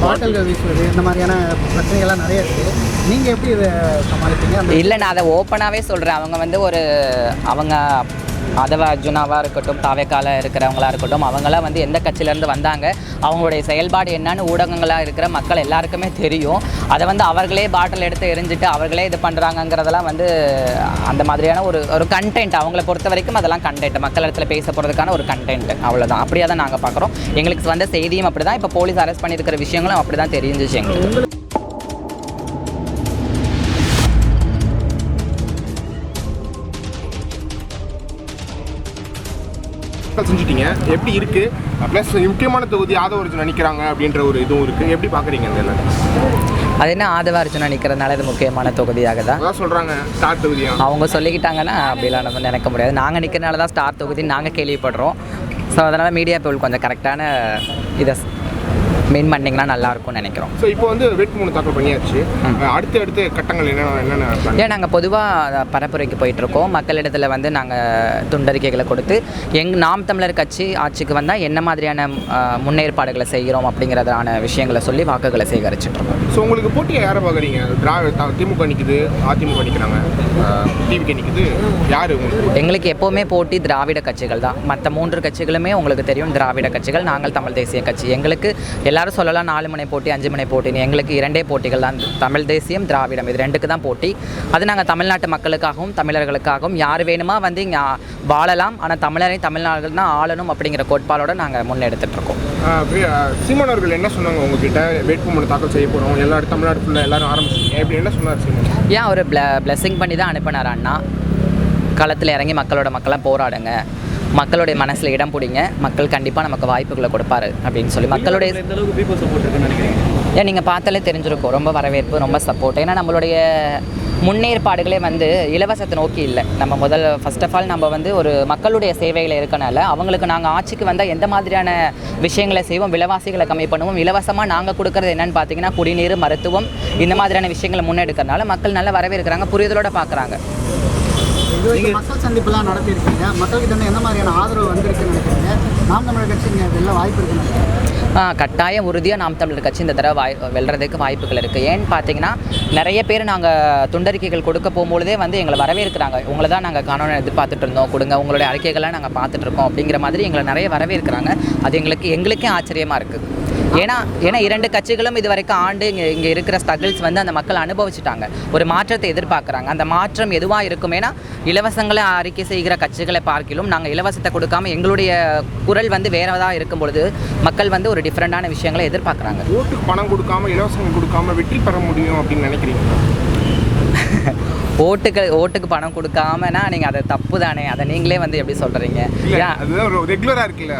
பாட்டில்கள் வீசுவது இந்த மாதிரியான பிரச்சனைகள்லாம் நிறைய இருக்குது. நீங்கள் எப்படி இதை சமாளிப்பீங்க? இல்லை, நான் அதை ஓப்பனாகவே சொல்கிறேன். அவங்க வந்து அவங்க அதவா அர்ஜுனாவாக இருக்கட்டும், தாவேக்கால இருக்கிறவங்களா இருக்கட்டும், அவங்களாம் வந்து எந்த கட்சியிலேருந்து வந்தாங்க, அவங்களுடைய செயல்பாடு என்னன்னு ஊடகங்களாக இருக்கிற மக்கள் எல்லாருக்குமே தெரியும். அதை வந்து அவர்களே பாட்டில் எடுத்து எரிஞ்சிட்டு அவர்களே இது பண்ணுறாங்கங்கிறதெல்லாம் வந்து அந்த மாதிரியான ஒரு கண்டென்ட். அவங்கள பொறுத்த வரைக்கும் அதெல்லாம் கண்டென்ட், மக்கள் இடத்துல பேச போகிறதுக்கான ஒரு கண்டென்ட், அவ்வளோதான். அப்படியே தான் நாங்கள் பார்க்குறோம். எங்களுக்கு வந்த செய்தியும் அப்படி தான், இப்போ போலீஸ் அரெஸ்ட் பண்ணியிருக்கிற விஷயங்களும் அப்படி தான் தெரிஞ்சிச்சு எங்களுக்கு. செஞ்சுட்டீங்க, எப்படி இருக்கு? ப்ளஸ் முக்கியமான தொகுதி ஆதவ அர்ஜுனா நிற்கிறாங்க அப்படின்ற ஒரு இதுவும் இருக்கு. எப்படி பார்க்குறீங்க இந்த எல்லாம்? அது என்ன, ஆதவ அர்ஜுனா நிற்கிறதுனால இது முக்கியமான தொகுதியாக தான் சொல்கிறாங்க, ஸ்டார் தொகுதியாக அவங்க சொல்லிக்கிட்டாங்கன்னா அப்படிலாம் நம்ம நினைக்க முடியாது. நாங்கள் நிற்கிறனால தான் ஸ்டார் தொகுதின்னு நாங்கள் கேள்விப்படுறோம். ஸோ அதனால் மீடியா பீப்புள் கொஞ்சம் கரெக்டான இதை மெயின் பண்ணிங்கன்னா நல்லாயிருக்கும்னு நினைக்கிறோம். ஸோ இப்போ வந்து வேட்புமனு தாக்கல் பண்ணியாச்சு. அடுத்த கட்டங்கள் என்னென்ன? நாங்கள் பொதுவாக பரப்புரைக்கு போயிட்டுருக்கோம். மக்களிடத்தில் வந்து நாங்கள் துண்டறிக்கைகளை கொடுத்து நாம் தமிழர் கட்சி ஆட்சிக்கு வந்தால் என்ன மாதிரியான முன்னேற்பாடுகளை செய்கிறோம் அப்படிங்கிறதான விஷயங்களை சொல்லி வாக்குகளை சேகரிச்சுட்ருக்கோம். ஸோ உங்களுக்கு போட்டியை யாரை பார்க்குறீங்க? திமுக நிற்குது, அதிமுக நிற்கிறாங்க, டிவிகே நிற்குது, யார் உங்களுக்கு? எங்களுக்கு எப்போவுமே போட்டி திராவிட கட்சிகள் தான். மற்ற 3 கட்சிகளுமே உங்களுக்கு தெரியும் திராவிட கட்சிகள். நாங்கள் தமிழ் தேசிய கட்சி. எங்களுக்கு எல்லாரும் சொல்லலாம் 4 முனை போட்டி 5 முனை போட்டின்னு. எங்களுக்கு 2 போட்டிகள் தான், தமிழ் தேசியம் திராவிடம், இது 2க்கு தான் போட்டி. அது நாங்கள் தமிழ்நாட்டு மக்களுக்காகவும் தமிழர்களுக்காகவும் யார் வேணுமா வந்து இங்கே வாழலாம், ஆனால் தமிழ்நாடுகள் தான் ஆளணும் அப்படிங்கிற கோட்பாடோடு நாங்கள் முன்னெடுத்துட்ருக்கோம். சீமானவர்கள் என்ன சொன்னாங்க உங்ககிட்ட? வேட்புமனு தாக்கல் செய்ய போகிறோம், எல்லாரும் தமிழ்நாடு ஃபுல்லாக எல்லாரும் ஆரம்பிச்சிங்க, எப்படி என்ன சொன்னார் சீமான்? ஏன் ஒரு பிளெஸிங் பண்ணி தான் அனுப்பினார் அண்ணா. களத்தில் இறங்கி மக்களாக போராடுங்க, மக்களுடைய மனசில் இடம் பிடிங்க, மக்கள் கண்டிப்பாக நமக்கு வாய்ப்புகளை கொடுப்பாரு அப்படின்னு சொல்லி மக்களுடைய ஏன் நீங்கள் பார்த்தாலே தெரிஞ்சிருக்கும். ரொம்ப வரவேற்பு, ரொம்ப சப்போர்ட். ஏன்னா நம்மளுடைய முன்னேற்பாடுகளே வந்து இலவசத்தை நோக்கி இல்லை. நம்ம ஃபர்ஸ்ட் ஆஃப் ஆல் நம்ம வந்து ஒரு மக்களுடைய சேவையில் இருக்கனால அவங்களுக்கு நாங்கள் ஆட்சிக்கு வந்தால் எந்த மாதிரியான விஷயங்களை செய்வோம், விலைவாசிகளை கம்மி பண்ணுவோம். இலவசமாக நாங்கள் கொடுக்குறது என்னென்னு பார்த்தீங்கன்னா குடிநீர், மருத்துவம், இந்த மாதிரியான விஷயங்களை முன்னெடுக்கிறதுனால மக்கள் நல்லா வரவேற்கிறாங்க, புரிதலோடு பார்க்குறாங்க. மக்கள் சந்திப்புலாம் நடத்தியிருக்கீங்க, மக்கள்கிட்ட எந்த மாதிரியான ஆதரவு வந்திருக்குன்னு நினைக்கிறீங்க? நாம் தமிழர் கட்சி இங்கே வெளில வாய்ப்பு இருக்குன்னு கட்டாயம் உறுதியாக நாம் தமிழர் கட்சி இந்த தடவை வெல்றதுக்கு வாய்ப்புகள் இருக்குது. ஏன்னு பார்த்தீங்கன்னா நிறைய பேர் நாங்கள் துண்டறிக்கைகள் கொடுக்க போகும்பொழுதே வந்து எங்களை வரவேற்கிறாங்க. உங்களை தான் நாங்கள் காணொலி எதிர்பார்த்துட்டு இருந்தோம், கொடுங்க உங்களுடைய அறிக்கைகள்லாம் நாங்கள் பார்த்துட்ருக்கோம் அப்படிங்கிற மாதிரி எங்களை நிறைய வரவேற்கிறாங்க. அது எங்களுக்கே ஆச்சரியமாக இருக்குது. ஏன்னா 2 கட்சிகளும் இது வரைக்கும் ஆண்டு இங்கே இருக்கிற ஸ்ட்ரகிள்ஸ் வந்து அந்த மக்கள் அனுபவிச்சுட்டாங்க. ஒரு மாற்றத்தை எதிர்பார்க்குறாங்க. அந்த மாற்றம் எதுவாக இருக்கும்? ஏன்னா இலவசங்களை அறிக்கை செய்கிற கட்சிகளை பார்க்கிலும் நாங்கள் இலவசத்தை கொடுக்காம எங்களுடைய குரல் வந்து வேறதாக இருக்கும் பொழுது மக்கள் வந்து ஒரு டிஃப்ரெண்டான விஷயங்களை எதிர்பார்க்குறாங்க. ஓட்டுக்கு பணம் கொடுக்காம, இலவசங்கள் கொடுக்காம வெற்றி பெற முடியும் அப்படின்னு நினைக்கிறீங்க? ஓட்டுக்கு பணம் கொடுக்காமனா நீங்கள் அதை தப்பு தானே, அதை நீங்களே வந்து எப்படி சொல்கிறீங்க? ரெகுலராக இருக்குல்ல,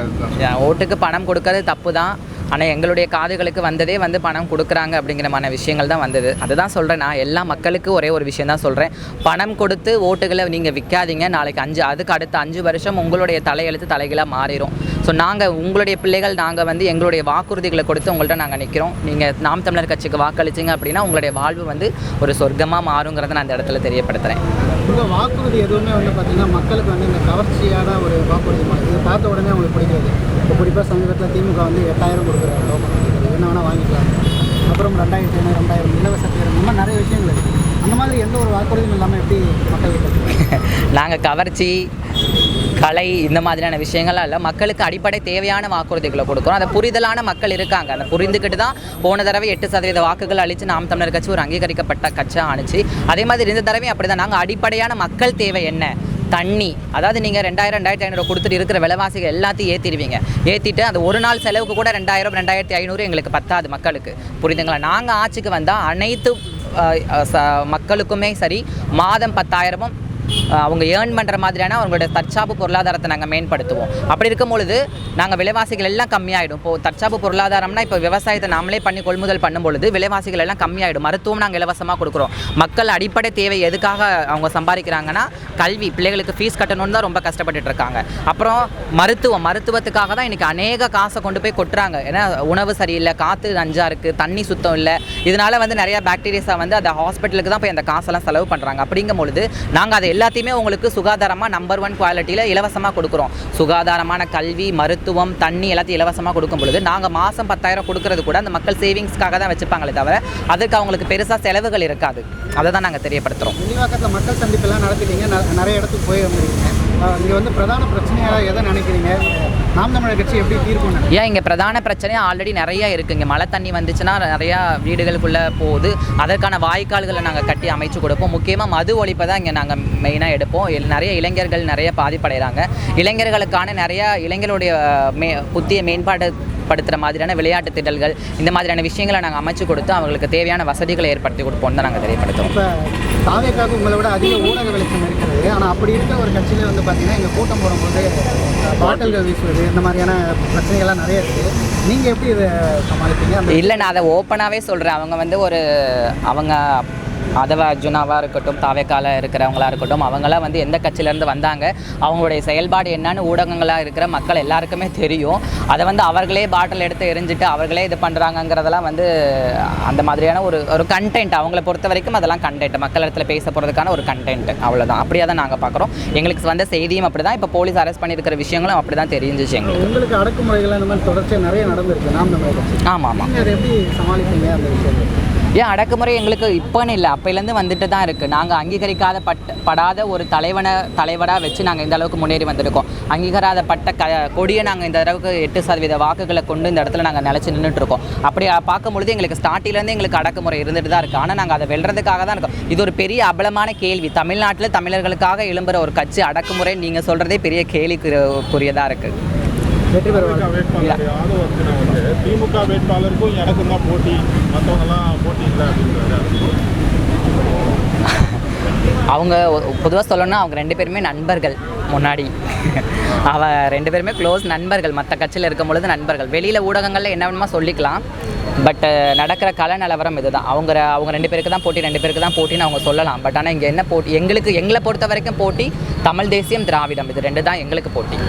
ஓட்டுக்கு பணம் கொடுக்கறது தப்பு தான். ஆனால் எங்களுடைய காதுகளுக்கு வந்ததே வந்து பணம் கொடுக்குறாங்க அப்படிங்கிறமான விஷயங்கள் தான் வந்தது. அதுதான் சொல்கிறேன். நான் எல்லா மக்களுக்கு ஒரே ஒரு விஷயம் தான் சொல்கிறேன். பணம் கொடுத்து ஓட்டுகளை நீங்கள் விற்காதீங்க. நாளைக்கு அதுக்கு அடுத்த 5 வருஷம் உங்களுடைய தலையெழுத்து தலைகளாக மாறிடும். ஸோ நாங்கள் உங்களுடைய பிள்ளைகள், நாங்கள் வந்து எங்களுடைய வாக்குறுதிகளை கொடுத்து உங்கள்கிட்ட நாங்கள் நிற்கிறோம். நீங்கள் நாம் தமிழர் கட்சிக்கு வாக்களிச்சிங்க அப்படின்னா உங்களுடைய வாழ்வு வந்து ஒரு சொர்க்கமாக மாறுங்கிறத நான் அந்த இடத்துல தெரியப்படுத்துகிறேன். உங்கள் வாக்குறுதி எதுவுமே வந்து பார்த்திங்கன்னா மக்களுக்கு வந்து இந்த கவர்ச்சியான ஒரு வாக்குறுதி மாதிரி இதை பார்த்த உடனே அவங்களுக்கு பிடிக்கிறது. இப்போ குறிப்பாக சமீபத்தில் திமுக வந்து 8000 கொடுக்குறாங்க, என்ன வேணால் வாங்கிக்கலாம். அப்புறம் 2500 2000 இலவச பேர், இந்த மாதிரி நிறைய விஷயங்கள் இருக்குது. அந்த மாதிரி எந்த ஒரு வாக்குறுதியும் இல்லாமல் எப்படி மக்களுக்கு நாங்கள் கவர்ச்சி, கலை, இந்த மாதிரியான விஷயங்கள்லாம் இல்லை. மக்களுக்கு அடிப்படை தேவையான வாக்குறுதிகளை கொடுக்குறோம். அதை புரிதலான மக்கள் இருக்காங்க. அதை புரிந்துக்கிட்டு தான் போன தடவை 8% வாக்குகள் அளித்து நாம் தமிழர் கட்சி ஒரு அங்கீகரிக்கப்பட்ட கட்சியாக ஆணுச்சு. அதே மாதிரி இந்த தடவையும் அப்படி தான். நாங்கள் அடிப்படையான மக்கள் தேவை என்ன, தண்ணி, அதாவது நீங்கள் 2000 2500 கொடுத்துட்டு இருக்கிற விலைவாசிகள் எல்லாத்தையும் ஏற்றிடுவீங்க. ஏற்றிட்டு அது ஒரு நாள் செலவுக்கு கூட 2000 2500 எங்களுக்கு பத்தாது மக்களுக்கு, புரியுதுங்களா? நாங்கள் ஆட்சிக்கு வந்தால் அனைத்து மக்களுக்குமே சரி மாதம் 10,000 அவங்க ஏர்ன் பண்ணுற மாதிரியான அவங்களோட தற்சாப்பு பொருளாதாரத்தை நாங்கள் மேம்படுத்துவோம். அப்படி இருக்கும் பொழுது நாங்கள் விலைவாசிகள் எல்லாம் கம்மியாயிடும். இப்போது தற்சாப்பு பொருளாதாரம்னா இப்போ விவசாயத்தை நாமளே பண்ணி கொள்முதல் பண்ணும் பொழுது விலைவாசிகள் எல்லாம் கம்மியாயிடும். மருத்துவம் நாங்கள் இலவசமாக கொடுக்குறோம். மக்கள் அடிப்படை தேவை எதுக்காக அவங்க சம்பாதிக்கிறாங்கன்னா கல்வி, பிள்ளைகளுக்கு ஃபீஸ் கட்டணும்னு தான் ரொம்ப கஷ்டப்பட்டுட்டு இருக்காங்க. அப்புறம் மருத்துவத்துக்காக தான் இன்றைக்கி அநேக காசை கொண்டு போய் கொட்டுறாங்க. ஏன்னா உணவு சரியில்லை, காற்று நஞ்சாக இருக்குது, தண்ணி சுத்தம் இல்லை. இதனால் வந்து நிறையா பாக்டீரியாஸாக வந்து அந்த ஹாஸ்பிட்டலுக்கு தான் போய் அந்த காசெல்லாம் செலவு பண்ணுறாங்க. அப்படிங்கும் பொழுது நாங்கள் அதை எல்லாத்தையுமே உங்களுக்கு சுகாதாரமாக நம்பர் 1 குவாலிட்டியில் இலவசமாக கொடுக்குறோம். சுகாதாரமான கல்வி, மருத்துவம், தண்ணி எல்லாத்தையும் இலவசமாக கொடுக்கும் பொழுது நாங்கள் மாதம் 10,000 கொடுக்கறது கூட அந்த மக்கள் சேவிங்ஸ்க்காக தான் வச்சுப்பாங்களே தவிர அதுக்கு அவங்களுக்கு பெருசாக செலவுகள் இருக்காது. அதை தான் நாங்கள் தெரியப்படுத்துகிறோம். விரிவாக்கத்தில் மக்கள் சந்திப்பெல்லாம் நடத்திட்டீங்க, நிறைய இடத்துக்கு போய் வந்திருக்கீங்க. இங்கே வந்து பிரதான பிரச்சனையாக எதை நினைக்கிறீங்க? நாம் தமிழர் கட்சி எப்படி தீர்க்கும்? ஏன் இங்கே பிரதான பிரச்சனை ஆல்ரெடி நிறையா இருக்குது. இங்கே மழை தண்ணி வந்துச்சுன்னா நிறையா வீடுகளுக்குள்ளே போகுது. அதற்கான வாய்க்கால்களை நாங்கள் கட்டி அமைச்சு கொடுப்போம். முக்கியமாக மது ஒழிப்பை தான் இங்கே நாங்கள் மெயினாக எடுப்போம். நிறைய இளைஞர்கள் நிறைய பாதிப்படைகிறாங்க. இளைஞர்களுக்கான நிறையா இளைஞர்களுடைய புத்திய மேம்பாடுபடுத்துகிற மாதிரியான விளையாட்டு திடல்கள் இந்த மாதிரியான விஷயங்களை நாங்கள் அமைச்சு கொடுத்து அவங்களுக்கு தேவையான வசதிகளை ஏற்படுத்தி கொடுப்போம் தான் நாங்கள் தெரியப்படுத்துவோம். இப்போ தாவேக்காக உங்களை விட அதிக ஊடக வெளிச்சம் இருக்கிறது. ஆனால் அப்படி இருக்கிற ஒரு கட்சியிலே வந்து பார்த்தீங்கன்னா இங்கே கூட்டம் போடும்போது பாட்டில்கள் வீசுவது இந்த மாதிரியான பிரச்சனைகள்லாம் நிறைய இருக்குது. நீங்கள் எப்படி இதை சமாளிப்பீங்க? இல்லை, நான் அதை ஓப்பனாகவே சொல்கிறேன். அவங்க வந்து அவங்க அதவ அர்ஜுனாவாக இருக்கட்டும், தாவேக்கால இருக்கிறவங்களா இருக்கட்டும், அவங்களாம் வந்து எந்த கட்சியிலேருந்து வந்தாங்க, அவங்களுடைய செயல்பாடு என்னன்னு ஊடகங்களாக இருக்கிற மக்கள் எல்லாருக்குமே தெரியும். அதை வந்து அவர்களே பாட்டில் எடுத்து எரிஞ்சிட்டு அவர்களே இது பண்ணுறாங்கங்கிறதெல்லாம் வந்து அந்த மாதிரியான ஒரு கண்டென்ட். அவங்கள பொறுத்த வரைக்கும் அதெல்லாம் கண்டென்ட், மக்கள் இடத்துல பேச போகிறதுக்கான ஒரு கண்டென்ட், அவ்வளோதான். அப்படியே தான் நாங்கள் பார்க்குறோம். எங்களுக்கு வந்த செய்தியும் அப்படி தான், இப்போ போலீஸ் அரெஸ்ட் பண்ணியிருக்கிற விஷயங்களும் அப்படி தான் தெரிஞ்சிச்சு எங்களுக்கு. உங்களுக்கு அடக்குமுறைகள் இந்த மாதிரி தொடர்ச்சியாக நிறைய நடந்திருக்கு நாம் தமிழர் கட்சி. ஆமாம். அதை எப்படி சமாளிப்பீங்க அந்த விஷயத்தை? ஏன் அடக்குமுறை எங்களுக்கு இப்போன்னு இல்லை, அப்போலேருந்து வந்துட்டு தான் இருக்குது. நாங்கள் அங்கீகரிக்காத படாத ஒரு தலைவராக வச்சு நாங்கள் இந்த அளவுக்கு முன்னேறி வந்திருக்கோம். அங்கீகராதப்பட்ட கொடியை நாங்கள் இந்த அளவுக்கு 8% வாக்குகளை கொண்டு இந்த இடத்துல நாங்கள் நிலச்சி நின்றுட்டுருக்கோம். அப்படி பார்க்கும்பொழுது எங்களுக்கு ஸ்டார்டிங்லேருந்து எங்களுக்கு அடக்குமுறை இருந்துட்டு தான் இருக்குது. ஆனால் நாங்கள் அதை வெல்றதுக்காக தான் இருக்கோம். இது ஒரு பெரிய அபலமான கேள்வி. தமிழ்நாட்டில் தமிழர்களுக்காக எழும்புகிற ஒரு கட்சி அடக்குமுறை நீங்கள் சொல்கிறதே பெரிய கேள்விக்குரியதாக இருக்குது. வெற்றி பெறுவாங்க. திமுக வேட்பாளருக்கும் எனக்கும் தான் போட்டி, மற்றவங்கலாம் போட்டி இல்லை அப்படின்றாரு. அவங்க பொதுவாக சொல்லணும்னா அவங்க 2 பேருமே நண்பர்கள். முன்னாடி அவள் 2 பேருமே க்ளோஸ் நண்பர்கள். மற்ற கட்சியில் இருக்கும் பொழுது நண்பர்கள். வெளியில் ஊடகங்களில் என்ன வேணுமா சொல்லிக்கலாம். பட் நடக்கிற கல நிலவரம் இதுதான். அவங்க 2 பேருக்கு தான் போட்டி, 2 பேருக்கு தான் போட்டின்னு அவங்க சொல்லலாம். பட் ஆனால் இங்கே என்ன போட்டி, எங்களை பொறுத்த வரைக்கும் போட்டி தமிழ் தேசியம், திராவிடம், இது 2 தான் எங்களுக்கு போட்டி.